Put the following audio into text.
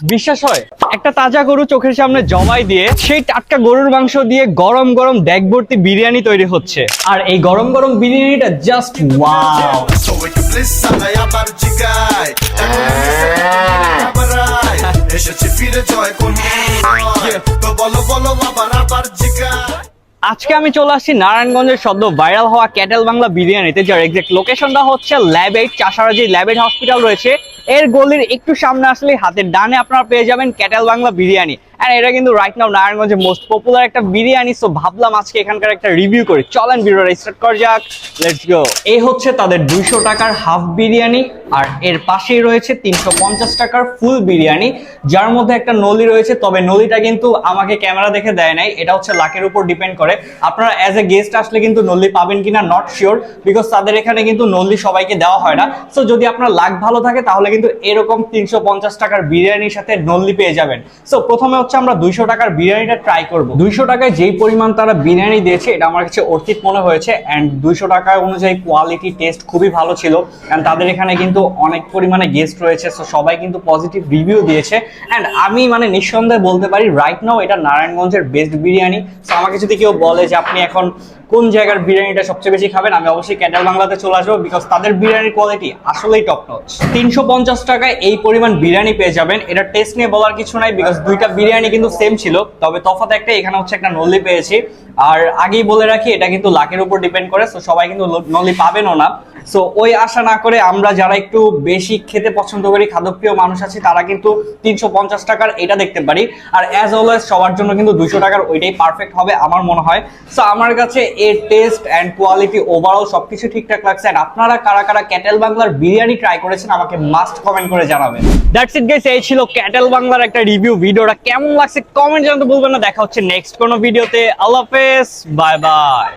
বিশ্বাস হয়? একটা তাজা গরু চোখের সামনে জবাই দিয়ে সেই টাটকা গরুর মাংস দিয়ে গরম গরম ডেক ভর্তি বিরিয়ানি তৈরি হচ্ছে, আর এই গরম গরম বিরিয়ানিটা জাস্ট ওয়াও। আজকে আমি চলে আসছি নারায়ণগঞ্জের সদ্য ভাইরাল হওয়া ক্যাটেল বাংলা বিরিয়ানিতে, যার এক্সাক্ট লোকেশনটা হচ্ছে ল্যাব 8 চাষারা যে ল্যাব 8 হসপিটাল রয়েছে এর গলির একটু সামনে আসলে হাতের ডানে আপনারা পেয়ে যাবেন ক্যাটেল বাংলা বিরিয়ানি। আর এটা কিন্তু রাইট নাও নারায়ণগঞ্জের মোস্ট পপুলার একটা বিরিয়ানি, সো ভাবলাম আজকে এখানকার একটা রিভিউ করি। চলেন ভিডিওটা স্টার্ট করা যাক, লেটস গো। এই হচ্ছে তাদের 200 টাকার হাফ বিরিয়ানি, আর এর পাশেই রয়েছে 350 টাকার ফুল বিরিয়ানি, যার মধ্যে একটা নলি রয়েছে। তবে নলিটা কিন্তু আমাকে ক্যামেরা দেখে দেয় নাই, এটা হচ্ছে লাকের উপর ডিপেন্ড করে। আপনারা অ্যাজ এ গেস্ট আসলে কিন্তু নলি পাবেন কিনা নট শিওর, বিকজ তাদের এখানে কিন্তু নলি সবাইকে দেওয়া হয় না। সো যদি আপনার লাক ভালো থাকে তাহলে কিন্তু এরকম 350 টাকার বিরিয়ানির সাথে নলি পেয়ে যাবেন। সো প্রথমে হচ্ছে আমরা 200 টাকার বিরিয়ানিটা ট্রাই করব। 200 টাকায় যেই পরিমাণ তারা বিরিয়ানি দিয়েছে এটা আমার কাছে অর্থিত মনে হয়েছে, অ্যান্ড 200 টাকা অনুযায়ী কোয়ালিটি টেস্ট খুবই ভালো ছিল। অ্যান্ড তাদের এখানে কিন্তু অনেক পরিমাণে গেস্ট রয়েছে, সো সবাই কিন্তু পজিটিভ রিভিউ দিয়েছে। অ্যান্ড আমি নিঃসন্দেহে বলতে পারি রাইট নাও এটা নারায়ণগঞ্জের বেস্ট বিরিয়ানি। সো আমাকে যদি কেউ বলে যে আপনি এখন কোন জায়গার বিরিয়ানিটা সবচেয়ে বেশি খাবেন, আমি অবশ্যই ক্যাটেল বাংলাতে চলে আসবো, বিকজ তাদের বিরিয়ানির কোয়ালিটি আসলেই টপ নচ। 350 টাকায় এই পরিমাণ বিরিয়ানি পেয়ে যাবেন, এটা টেস্ট নিয়ে বলার কিছু নাই, বিকজ দুইটা বিরিয়ানি কিন্তু সেম ছিল, তবে তফাৎ একটা এখানে হচ্ছে একটা নলি পেয়েছি। আর আগেই বলে রাখি এটা কিন্তু লাকের উপর ডিপেন্ড করে, সো সবাই কিন্তু নলি পাবেনও না। সো ওই আশা না করে আমরা যারা একটু বেশি খেতে পছন্দ করি, খাদ্যপ্রিয় মানুষ আছি, তারা কিন্তু 350 টাকার এটা দেখতে পারি। আর অ্যাজ অলওয়েজ সবার জন্য কিন্তু 200 টাকার ওইটাই পারফেক্ট হবে আমার মনে হয়। সো আমার কাছে এর টেস্ট অ্যান্ড কোয়ালিটি ওভারঅল সবকিছু ঠিকঠাক লাগছে। আর আপনারা কারা কারা ক্যাটেল বাংলার বিরিয়ানি ট্রাই করেছেন আমাকে মাস্ট কমেন্ট করে জানাবেন। দ্যাটস ইট গাইস, এই ছিল ক্যাটেল বাংলার একটা রিভিউ। ভিডিওটা কেমন লাগছে কমেন্ট জানাতে ভুলবেন না। দেখা হচ্ছে নেক্সট কোনো ভিডিওতে। আল্লাহ হাফেজ, বাই বাই।